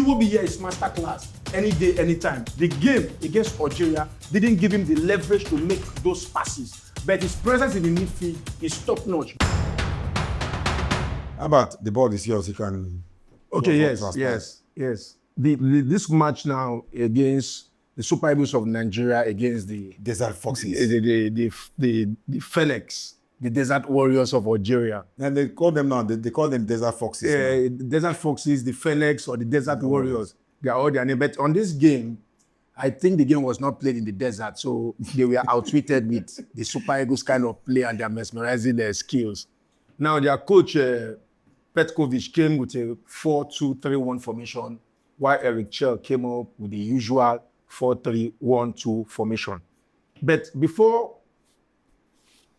Iwobi is masterclass any day, anytime. The game against Algeria didn't give him the leverage to make those passes, but his presence in the midfield is top-notch. How about the ball is yours? You can. Okay, yes. This match now against the Super Eagles of Nigeria against the Desert Foxes. the Phoenix, the Desert Warriors of Algeria. And they call them now. They call them Desert Foxes. The Desert Foxes, the Phoenix, or the Desert Warriors. They are all their name. But on this game, I think the game was not played in the desert, so they were outwitted with the Super Eagles kind of play and their mesmerizing skills. Now their coach Petkovic came with a 4-2-3-1 formation, while Eric Chell came up with the usual 4-3-1-2 formation. But before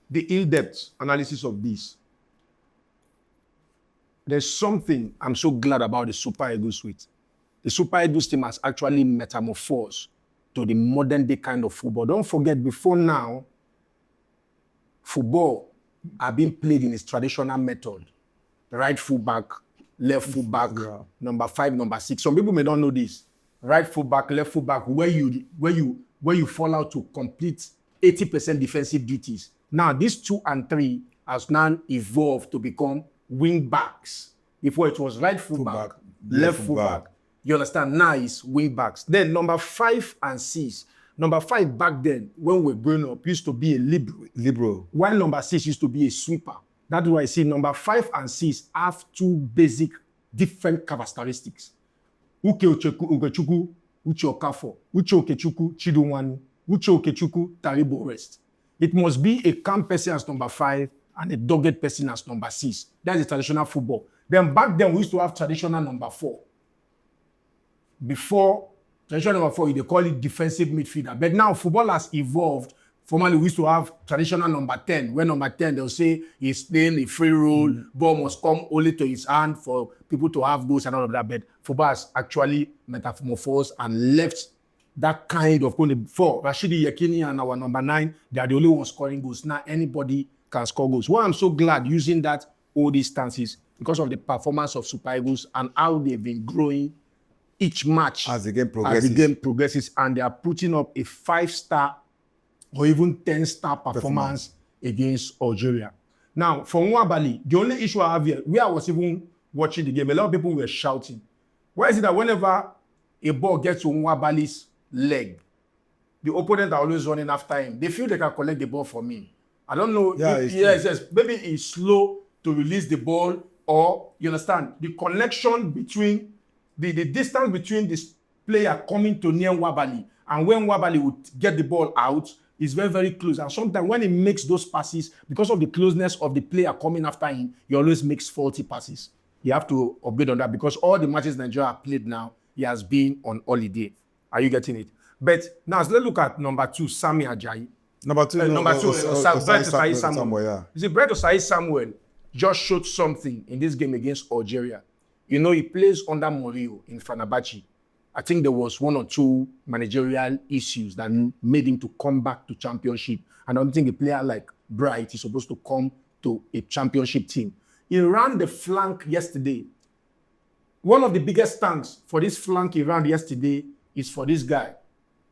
the in-depth analysis of this, there's something I'm so glad about the Super Eagles with. The Super Eagles team has actually metamorphosed to the modern day kind of football. Don't forget, before now, football are being played in its traditional method. Right fullback, left fullback, number 5, number 6. Some people may not know this. Right fullback, left fullback, where you fall out to complete 80% defensive duties. Now, these 2 and 3 has now evolved to become wing backs. Before it was right fullback, left fullback. You understand? Now it's wing backs. Then number 5 and 6. Number 5 back then, when we were growing up, used to be a libero. While number 6 used to be a sweeper. That's why I see number 5 and 6 have 2 basic different characteristics. Uche Okechukwu, Uche Okafo, Uche Okechukwu, Chidunwanu, Uche Okechukwu, Taribo Rest. It must be a calm person as number 5 and a dogged person as number 6. That's the traditional football. Then back then, we used to have traditional number 4. Before, traditional number 4, they call it defensive midfielder. But now, football has evolved. Formerly, we used to have traditional number 10. When number 10, they'll say he's playing a free role, ball must come only to his hand for people to have goals and all of that. But football has actually metamorphosed and left that kind of goal. For Rashidi Yekini and our number 9, they are the only ones scoring goals. Now, anybody can score goals. Why I'm so glad using that all these stances because of the performance of Super Eagles and how they've been growing each match as the game progresses, and they are putting up a 5-star or even 10-star performance against Algeria. Now, for Nwabali, the only issue I have here, where I was even watching the game, a lot of people were shouting. Why is it that whenever a ball gets to Nwabali's leg, the opponent are always running after him? They feel they can collect the ball from him. I don't know. Yes. Maybe he's slow to release the ball, or, you understand, the connection between the distance between this player coming to near Nwabali and when Nwabali would get the ball out is very, very close. And sometimes when he makes those passes, because of the closeness of the player coming after him, he always makes faulty passes. You have to upgrade on that because all the matches Nigeria have played now, he has been on holiday. Are you getting it? But now let's look at number 2, Sami Ajayi. Number 2, Brett Osayi Samuel. Yeah. You see, Brett Osayi Samuel just showed something in this game against Algeria. You know, he plays under Mourinho in Fenerbahce. I think there was 1 or 2 managerial issues that made him to come back to championship. And I don't think a player like Bright is supposed to come to a championship team. He ran the flank yesterday. One of the biggest thanks for this flank he ran yesterday is for this guy,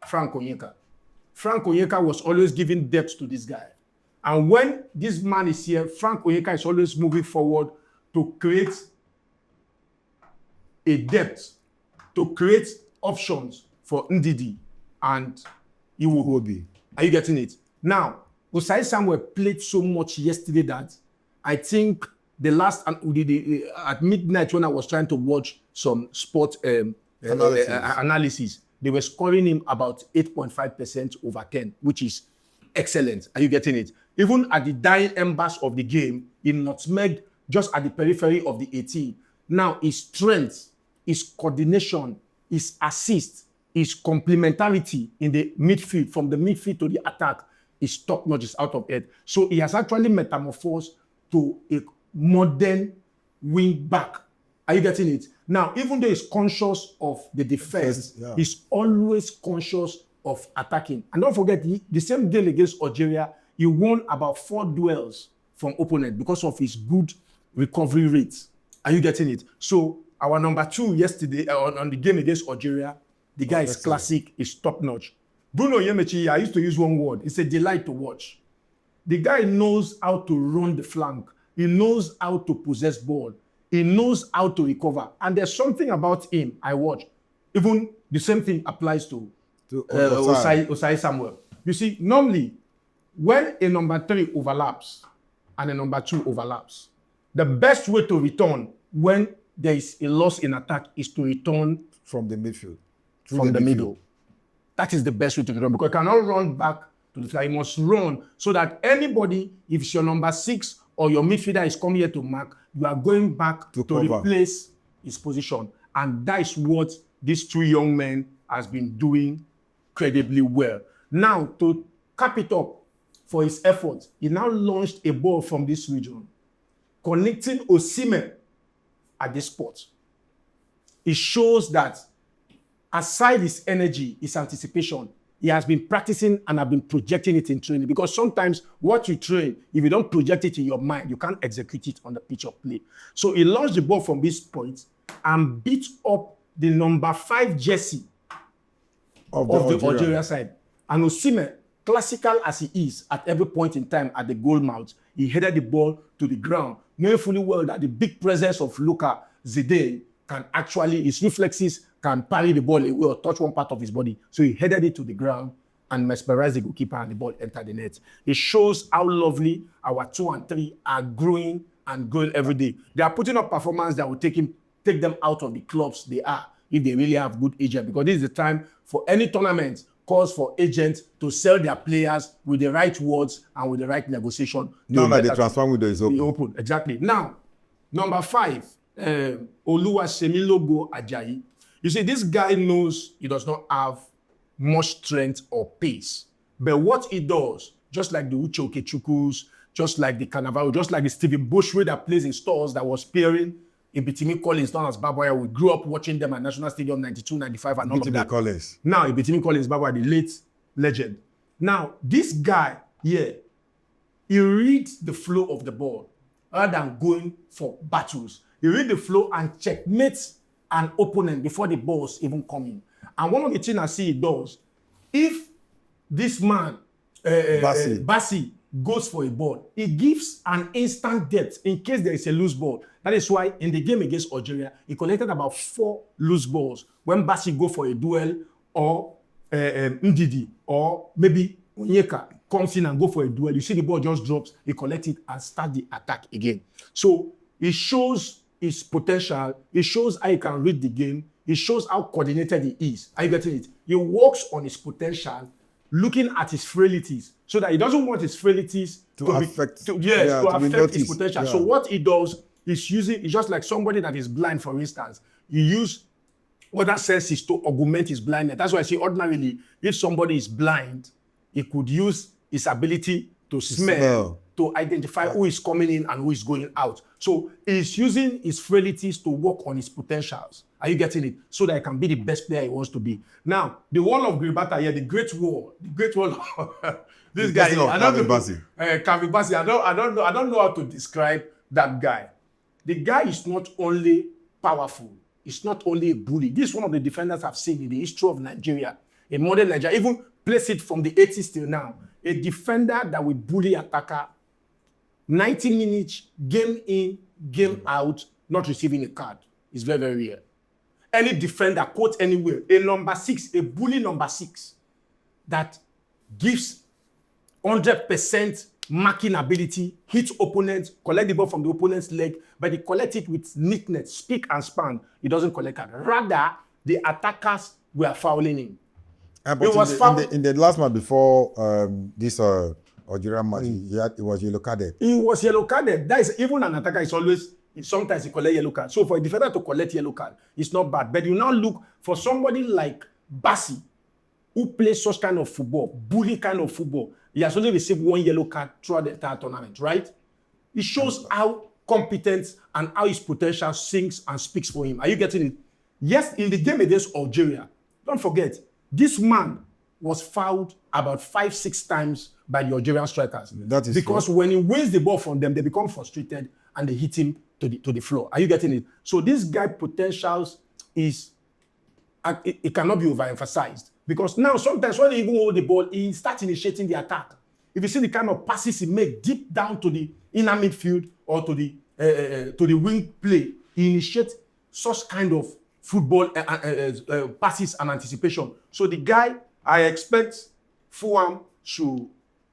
Frank Onyeka. Frank Onyeka was always giving depth to this guy. And when this man is here, Frank Onyeka is always moving forward to create a depth, to create options for Ndidi and Iwobi. Are you getting it? Now, Osayi Samuel played so much yesterday that I think the last at midnight when I was trying to watch some sport analysis, they were scoring him about 8.5% over 10, which is excellent. Are you getting it? Even at the dying embers of the game, he nutmegged just at the periphery of the 18. Now, his strength, his coordination, his assist, his complementarity in the midfield, from the midfield to the attack, is top-notch, is out of it. So he has actually metamorphosed to a modern wing back. Are you getting it? Now, even though he's conscious of the defense, he's always conscious of attacking. And don't forget, the same game against Algeria, he won about 4 duels from opponent because of his good recovery rate. Are you getting it? So Our number 2 yesterday on the game against Algeria, the guy is classic, is top-notch. Bruno Yemechi, I used to use one word. It's a delight to watch. The guy knows how to run the flank. He knows how to possess ball. He knows how to recover. And there's something about him I watch. Even the same thing applies to Osai Samuel. You see, normally, when a number 3 overlaps and a number 2 overlaps, the best way to return when there is a loss in attack is to return from the midfield. From the middle. That is the best way to return because you cannot run back to the fly. You must run so that anybody, if it's your number 6 or your midfielder is coming here to mark, you are going back to replace his position. And that is what these 2 young men has been doing incredibly well. Now, to cap it up for his efforts, he now launched a ball from this region, connecting OSIMHEN at this spot. It shows that aside his energy, his anticipation, he has been practicing and have been projecting it in training. Because sometimes what you train, if you don't project it in your mind, you can't execute it on the pitch of play. So he launched the ball from this point and beat up the number 5 jersey of the Algeria side. And OSIMHEN, classical as he is at every point in time at the goal mouth, he headed the ball to the ground, knowing fully well that the big presence of Luka Zidane can actually, his reflexes can parry the ball away or touch one part of his body. So he headed it to the ground and mesmerized the goalkeeper and the ball entered the net. It shows how lovely our 2 and 3 are growing and growing every day. They are putting up performance that will take them out of the clubs they are if they really have good agents, because this is the time for any tournament calls for agents to sell their players with the right words and with the right negotiation. Now that the transfer window is open. Exactly. Now, number 5, Oluwasemilogo Ajayi. You see, this guy knows he does not have much strength or pace. But what he does, just like the Uche Okechukwus, just like the Cannavaro, just like the Stephen Bushray that plays in stores that was pairing Ibitimi Collins, known as Baboya. We grew up watching them at National Stadium 92, 95 and all of that. Collins. Now, Ibitimi Collins, Baboya, the late legend. Now, this guy here, he reads the flow of the ball rather than going for battles. He reads the flow and checkmates an opponent before the balls even come in. And one of the things I see he does, if this man, Bassi, goes for a ball, he gives an instant depth in case there is a loose ball. That is why in the game against Algeria, he collected about 4 loose balls. When Bassi go for a duel or Ndidi or maybe Onyeka comes in and go for a duel, you see the ball just drops, he collects it and start the attack again. So it shows his potential, it shows how he can read the game, it shows how coordinated he is. Are you getting it? He works on his potential, looking at his frailties, so that he doesn't want his frailties to affect his potential. Yeah. So what he does is it's just like somebody that is blind, for instance. You use other senses to augment his blindness. That's why I say ordinarily, if somebody is blind, he could use his ability to smell, to identify who is coming in and who is going out. So he's using his frailties to work on his potentials. Are you getting it? So that he can be the best player he wants to be. Now, the wall of Gribata here, the great wall. This guy, I don't know. Kaveh Bassi, I don't know how to describe that guy. The guy is not only powerful, he's not only a bully. This is one of the defenders I've seen in the history of Nigeria, in modern Nigeria, even place it from the 80s till now. A defender that will bully attacker, 90 minutes, game in, game out, not receiving a card. It's very, very rare. Any defender, quote anywhere, a number 6, a bully number 6, that gives 100% marking ability, hits opponents, collect the ball from the opponent's leg, but he collects it with neatness, spick and span. He doesn't collect it. Rather, the attackers were fouling him. But in the last match before this Algeria match, he was yellow carded. He was yellow carded. That is, even an attacker is always, sometimes he collects yellow card. So for a defender to collect yellow card, it's not bad. But you now look for somebody like Bassi, who plays such kind of football, bully kind of football. He has only received 1 yellow card throughout the entire tournament, right? It shows how competent and how his potential sings and speaks for him. Are you getting it? Yes, in the game against Algeria, don't forget, this man was fouled about 5-6 times by the Algerian strikers. That is because when he wins the ball from them, they become frustrated and they hit him to the floor. Are you getting it? So this guy potentials is, it cannot be overemphasized. Because now sometimes when he even hold the ball, he starts initiating the attack. If you see the kind of passes he make deep down to the inner midfield or to the wing play, he initiates such kind of football passes and anticipation. So the guy, I expect Fulham should,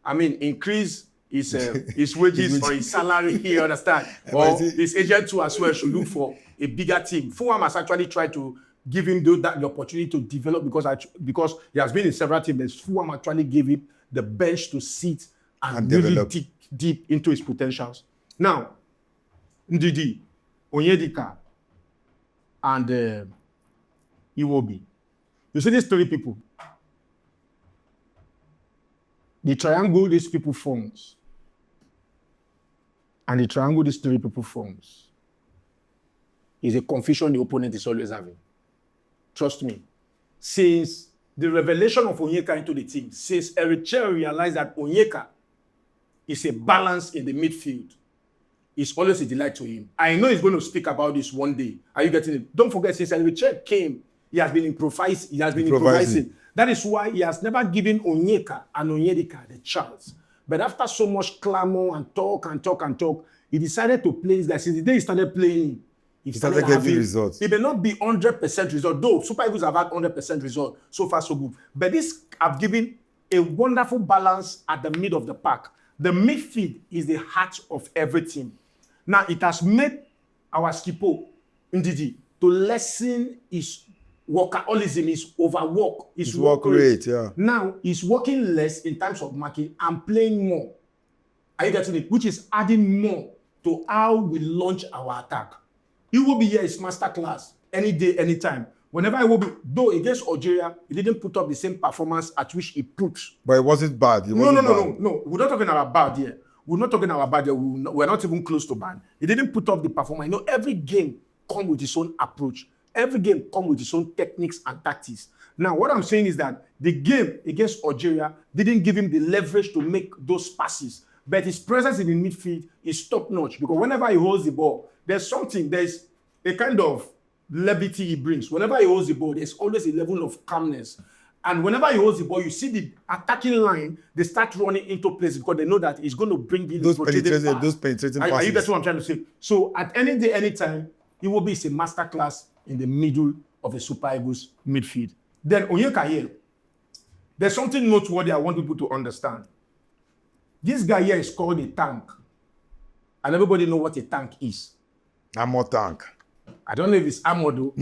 increase his wages or his salary, you understand? Or his agent too as well should look for a bigger team. Fulham has actually tried to give him the opportunity to develop because he has been in several teams. Fulham actually gave him the bench to sit and really dig deep into his potentials. Now, Ndidi, Onyedika, and Iwobi. You see these three people. The triangle these people forms, and the triangle these three people forms, is a confusion the opponent is always having. Trust me. Since the revelation of Onyeka into the team, since Eritrea realized that Onyeka is a balance in the midfield, it's always a delight to him. I know he's going to speak about this one day. Are you getting it? Don't forget, since Eritrea came, he has been improvising. That is why he has never given Onyeka and Onyedika the chance. But after so much clamor and talk, he decided to play this guy. Since the day he started playing, he started getting results. It may not be 100% result, though Super Eagles have had 100% result. So far, so good. But this have given a wonderful balance at the mid of the pack. The midfield is the heart of every team. Now, it has made our skipper, Ndidi, to lessen his workaholism, his overwork, his work rate. Yeah. Now, he's working less in terms of marking and playing more. Are you getting it? Which is adding more to how we launch our attack. He will be here, his masterclass, any day, anytime. Whenever he will be, though against Algeria, he didn't put up the same performance at which he put. But it wasn't bad. No. We're not talking about bad here. We're not talking about bad here. We're not even close to bad. He didn't put up the performance. You know, every game comes with its own approach. Every game comes with its own techniques and tactics. Now, what I'm saying is that the game against Algeria didn't give him the leverage to make those passes. But his presence in the midfield is top-notch because whenever he holds the ball, there's a kind of levity he brings. Whenever he holds the ball, there's always a level of calmness. And whenever he holds the ball, you see the attacking line, they start running into places because they know that he's going to bring in those penetrating passes. Are you that's what I'm trying to say? So at any day, anytime, he will be a masterclass in the middle of the Super Eagles midfield. Then Onyeka here, there's something noteworthy I want people to understand. This guy here is called a tank. And everybody knows what a tank is. Armor tank. I don't know if it's armor though.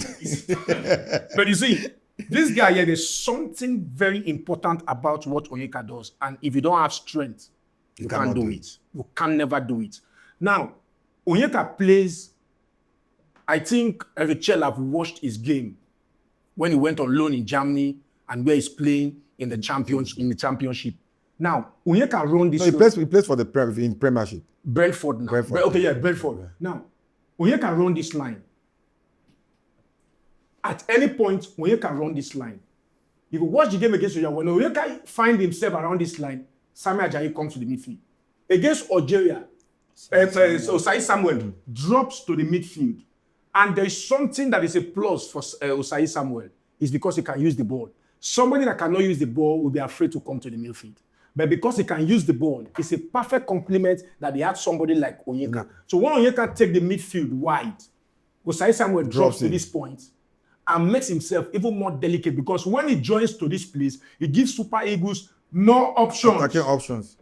But you see, this guy here, there's something very important about what Onyeka does. And if you don't have strength, you can't do it. You can never do it. Now, Onyeka plays, I think Eritrea have watched his game when he went on loan in Germany and where he's playing in the championship. Now, Onyeka run this. No, he plays for the Premiership. Brentford now. Brentford. Yeah. Now, Onyeka run this line. At any point, Onyeka run this line. If you watch the game against Algeria, when Onyeka finds himself around this line, Samuel Ajayi comes to the midfield. Against Algeria, Osai Samuel drops to the midfield. And there is something that is a plus for Osai Samuel. It's because he can use the ball. Somebody that cannot use the ball will be afraid to come to the midfield. But because he can use the ball, it's a perfect complement that they have somebody like Onyeka. So when Onyeka takes the midfield wide, Osai Samuel drops to this point and makes himself even more delicate because when he joins to this place, he gives Super Eagles no options. Attacking options.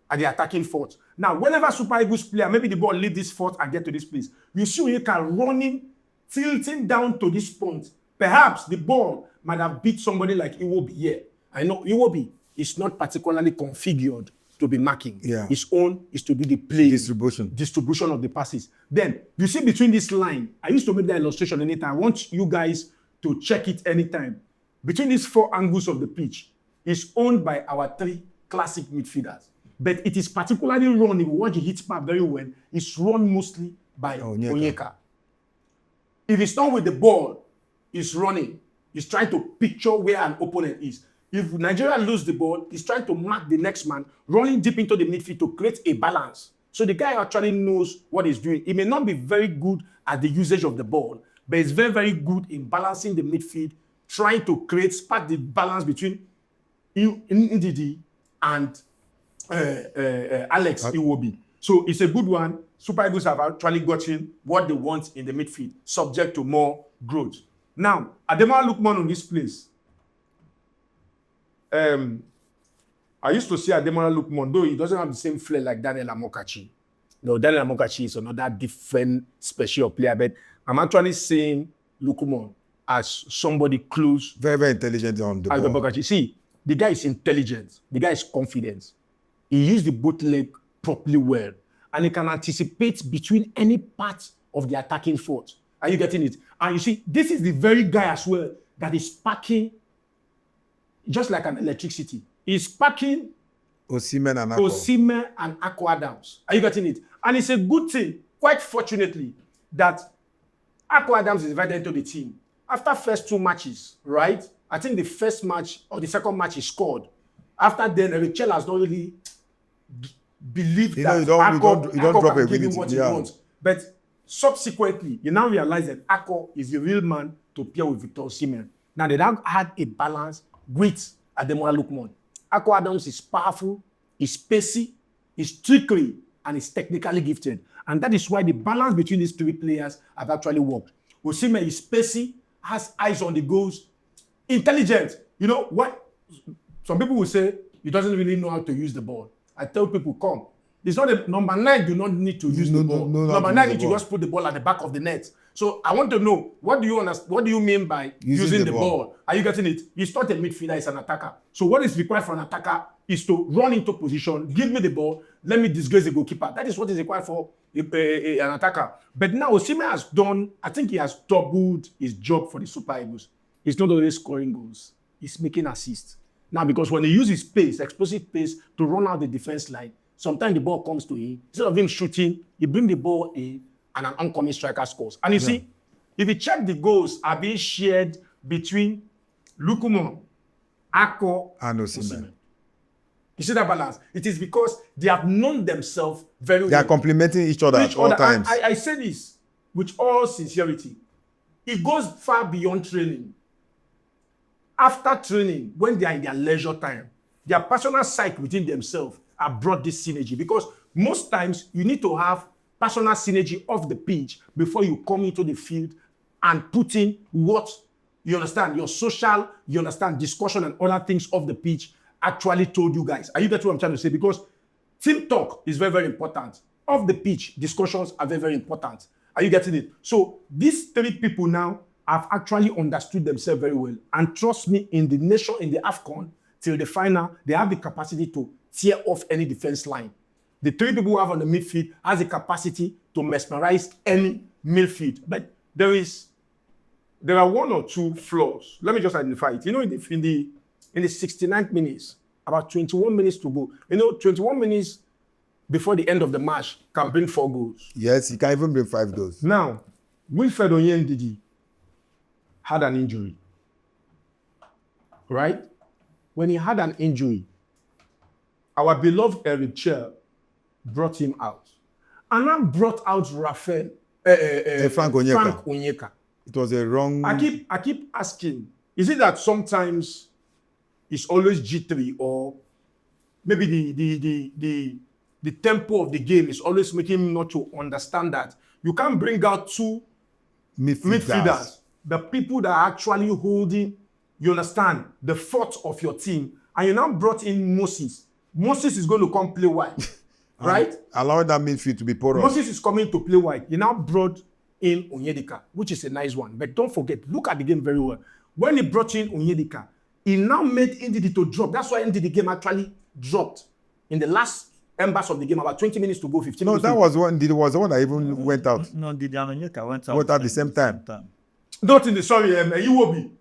At the attacking fort. Now, whenever Super Eagles player, maybe the ball leave this fort and get to this place, you see Onyeka running, tilting down to this point. Perhaps the ball might have beat somebody like Iwobi here. I know Iwobi is not particularly configured to be marking. Yeah. His own is to do the play. Distribution of the passes. Then, you see between this line, I used to make that illustration anytime. I want you guys to check it anytime. Between these four angles of the pitch, is owned by our three classic midfielders. But it is particularly run, if you watch the heat map very well, it's run mostly by Onyeka. If it's not with the ball, he's running. He's trying to picture where an opponent is. If Nigeria lose the ball, he's trying to mark the next man, running deep into the midfield to create a balance. So the guy actually knows what he's doing. He may not be very good at the usage of the ball, but he's very, very good in balancing the midfield, trying to spark the balance between Ndidi and Alex Iwobi. So it's a good one. Super Eagles have actually gotten what they want in the midfield, subject to more growth. Now, Ademola Lookman on this place. I used to see Ademola Lookman, though he doesn't have the same flair like Daniel Amokachi. No, Daniel Amokachi is another different special player, but I'm actually seeing Lookman as somebody close. Very, very intelligent on the ball. Amokachi. See, the guy is intelligent. The guy is confident. He used the both leg properly well, and he can anticipate between any part of the attacking force. Are you getting it? And you see, this is the very guy as well that is sparking, just like an electricity. He's sparking OSIMHEN and Akko Adams. Are you getting it? And it's a good thing, quite fortunately, that Akko Adams is invited into the team. After first 2 matches, right? I think the first match or the second match he scored. After then, Richel has not really believed that Akko can give him what he wants. But subsequently, you now realize that Akko is the real man to pair with Victor OSIMHEN. Now, they now had a balance with Ademola Lookman. Akko Adams is powerful, is pacey, is trickery, and is technically gifted. And that is why the balance between these 3 players have actually worked. OSIMHEN is pacey, has eyes on the goals, intelligent. You know what? Some people will say he doesn't really know how to use the ball. I tell people, come. It's not a number 9 do not need to use the ball. Number 9 need to just put the ball at the back of the net. So I want to know, what do you understand? What do you mean by using the ball? Are you getting it? He's not a midfielder, he's an attacker. So what is required for an attacker is to run into position, give me the ball, let me disgrace the goalkeeper. That is what is required for an attacker. But now OSIMHEN has done, I think he has doubled his job for the Super Eagles. He's not only scoring goals, he's making assists. Now, because when he uses pace, explosive pace, to run out the defense line, sometimes the ball comes to him. Instead of him shooting, he brings the ball in and an oncoming striker scores. And you see, if you check the goals are being shared between Lookman, Akko, and OSIMHEN. You see that balance? It is because they have known themselves very well. They are complementing each other at all times. I say this with all sincerity. It goes far beyond training. After training, when they are in their leisure time, their personal side within themselves have brought this synergy. Because most times, you need to have personal synergy off the pitch before you come into the field and put in what, you understand, your social, you understand, discussion and other things off the pitch actually told you guys. Are you getting what I'm trying to say? Because team talk is very, very important. Off the pitch, discussions are very, very important. Are you getting it? So these 3 people now have actually understood themselves very well. And trust me, in the AFCON, till the final, they have the capacity to tear off any defense line. The 3 people who have on the midfield has the capacity to mesmerize any midfield. But there are 1 or 2 flaws. Let me just identify it. You know, in the 69th minutes, about 21 minutes to go. You know, 21 minutes before the end of the match can bring 4 goals. Yes, he can even bring 5 goals. Now, Wilfred Onyendidi had an injury, right? When he had an injury, our beloved Eric Chell brought him out. And now brought out Frank Onyeka. It was a wrong... I keep asking, is it that sometimes it's always G3, or maybe the tempo of the game is always making him not to understand that you can't bring out 2 midfielders, the people that are actually holding, you understand, the fort of your team, and you now brought in Moses. Moses is going to come play wide, right? Allow that midfield to be porous. Moses is coming to play wide. You now brought in Onyedika, which is a nice one. But don't forget, look at the game very well. When he brought in Onyedika, he now made Ndidi to drop. That's why Ndidi game actually dropped in the last embers of the game, about 20 minutes to go, 15 minutes. No, that was one. Ndidi was the one that even went out. No, Ndidi and Onyeka went out. Went out at the same time. Not in the, sorry, Iwobi.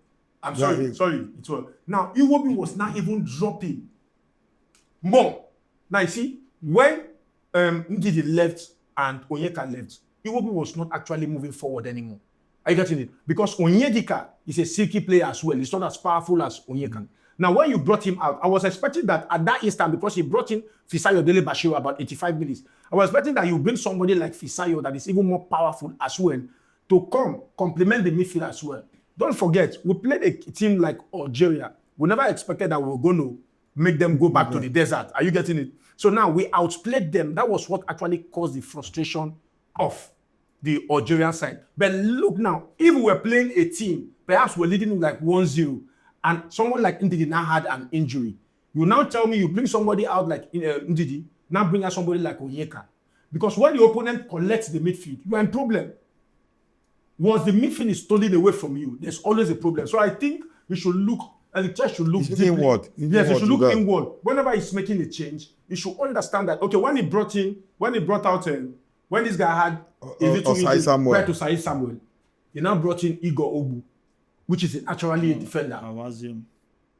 I'm sorry, sorry. It was. Now, Iwobi was not even dropping more. Now, you see, when Ndidi left and Onyeka left, Iwobi was not actually moving forward anymore. Are you getting it? Because Onyedika is a silky player as well. He's not as powerful as Onyeka. Now, when you brought him out, I was expecting that at that instant, because he brought in Fisayo Dele Bashiru about 85 minutes, I was expecting that you bring somebody like Fisayo that is even more powerful as well to come complement the midfield as well. Don't forget, we played a team like Algeria. We never expected that we were going to make them go back to the desert. Are you getting it? So now we outplayed them. That was what actually caused the frustration of the Algerian side. But look now, if we were playing a team, perhaps we're leading like 1-0, and someone like Ndidi now had an injury. You now tell me you bring somebody out like Ndidi, now bring out somebody like Onyeka. Because when the opponent collects the midfield, you are in problem. Once the midfield is stolen away from you, there's always a problem. So I think we should look, and the church should look inward. Yes, it should look inward. Whenever he's making a change, you should understand that, okay, when this guy had Samuel, to Said Samuel, he now brought in Igor Obu, which is naturally a defender.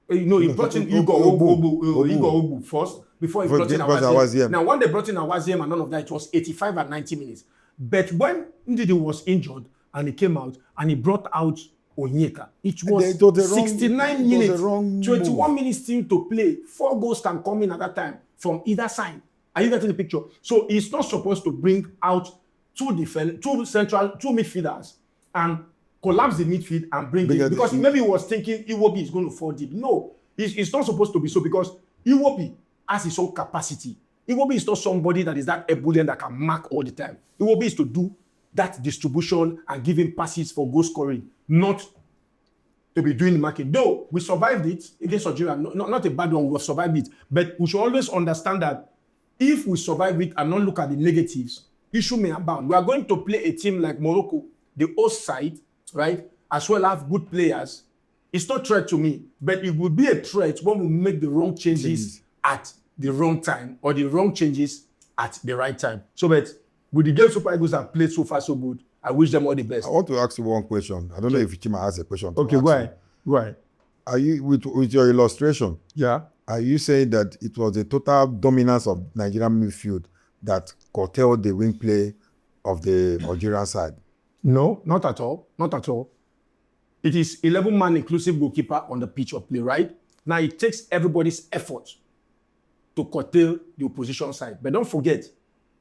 He brought in Igor Obu first, before he brought in Awaziem. Now, when they brought in Awaziem and none of that, it was 85 and 90 minutes. But when Ndidi was injured and he came out and he brought out Onyeka, it was 69 minutes, 21 minutes still to play. 4 goals can come in at that time from either side. Are you getting the picture? So he's not supposed to bring out two midfielders and collapse the midfield and bring it, because maybe he was thinking Iwobi is going to fall deep. No, it's not supposed to be so, because Iwobi has his own capacity. Iwobi is not somebody that is that ebullient that can mark all the time. Iwobi is to do that distribution and giving passes for goal scoring, not to be doing marking. Though we survived it against Algeria, not a bad one, we have survived it. But we should always understand that if we survive it and not look at the negatives, issue may abound. We are going to play a team like Morocco, the host side, right, as well as good players. It's not a threat to me, but it will be a threat when we make the wrong changes at the wrong time, or the wrong changes at the right time. So, but with the game Super Eagles have played so far so good, I wish them all the best. I want to ask you one question. I don't know if Chima has a question. Okay, why? Are you, with your illustration, are you saying that it was a total dominance of Nigerian midfield that curtailed the wing play of the Algerian side? No, not at all. Not at all. It is 11-man inclusive goalkeeper on the pitch of play, right? Now, it takes everybody's effort to curtail the opposition side. But don't forget,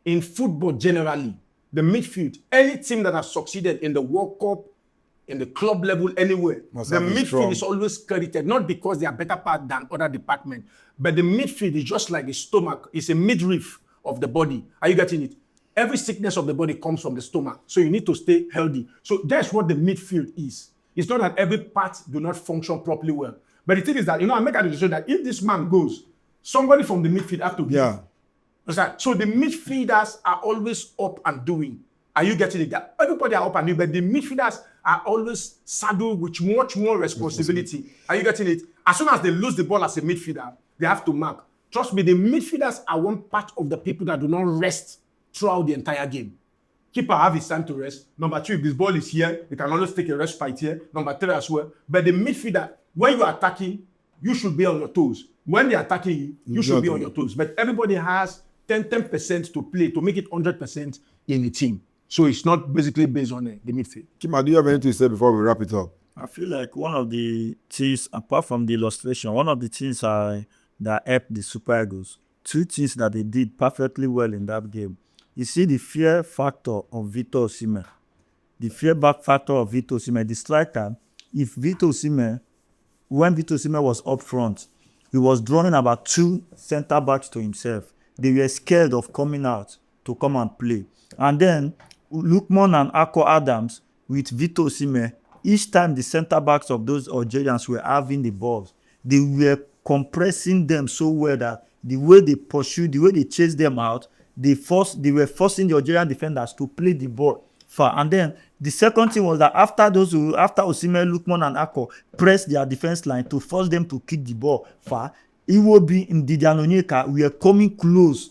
in football generally, the midfield, any team that has succeeded in the World Cup, in the club level, anywhere, the midfield is always credited, not because they are better part than other departments, but the midfield is just like a stomach. It's a midriff of the body. Are you getting it? Every sickness of the body comes from the stomach. So you need to stay healthy. So that's what the midfield is. It's not that every part do not function properly well. But the thing is that, I make a decision that if this man goes, somebody from the midfield have to be. So the midfielders are always up and doing. Are you getting it? Everybody are up and doing, but the midfielders are always saddled with much more responsibility. Are you getting it? As soon as they lose the ball as a midfielder, they have to mark. Trust me, the midfielders are one part of the people that do not rest throughout the entire game. Keeper have his time to rest. Number 2, if this ball is here, you can always take a respite here. Number 3 as well. But the midfielder, when you are attacking, you should be on your toes. When they are attacking you, you should be on your toes. But everybody has 10% to play to make it 100% in the team. So it's not basically based on the midfield. Kima, do you have anything to say before we wrap it up? I feel like one of the things, apart from the illustration, one of the things that helped the Super Eagles, 2 things that they did perfectly well in that game. You see the fear factor of Victor Osimhen. The fear back factor of Victor Osimhen. The striker, if Victor Osimhen, when Victor Osimhen was up front, he was drawing about 2 center backs to himself. They were scared of coming out to come and play. And then Lookman and Akko Adams with Victor Osimhen, each time the center backs of those Algerians were having the balls, they were compressing them so well that the way they pursued, the way they chased them out, they were forcing the Algerian defenders to play the ball far. And then the second thing was that after Osimhen, Lookman and Akko pressed their defense line to force them to kick the ball far, Iwobi and Ndidi and Onyeka were coming close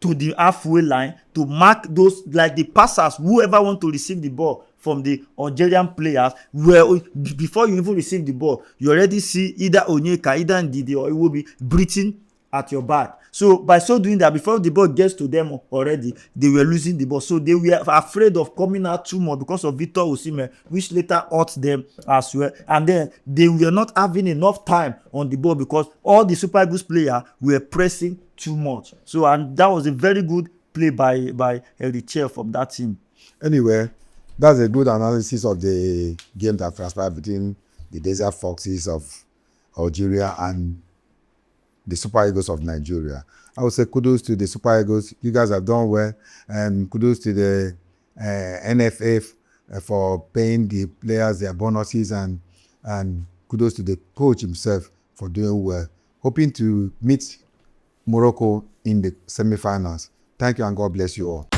to the halfway line to mark those, like the passers, whoever want to receive the ball from the Algerian players, where before you even receive the ball, you already see either Onyeka, either Ndidi or Iwobi breathing at your back. So by so doing that, before the ball gets to them already, they were losing the ball. So they were afraid of coming out too much because of Victor Osimhen, which later hurt them as well. And then they were not having enough time on the ball because all the Super Eagles players were pressing too much. So, and that was a very good play by Eric Chell from that team. Anyway, that's a good analysis of the game that transpired between the Desert Foxes of Algeria and the Super Eagles of Nigeria. I would say kudos to the Super Eagles. You guys have done well. And kudos to the NFF for paying the players their bonuses, and kudos to the coach himself for doing well. Hoping to meet Morocco in the semi-finals. Thank you and God bless you all.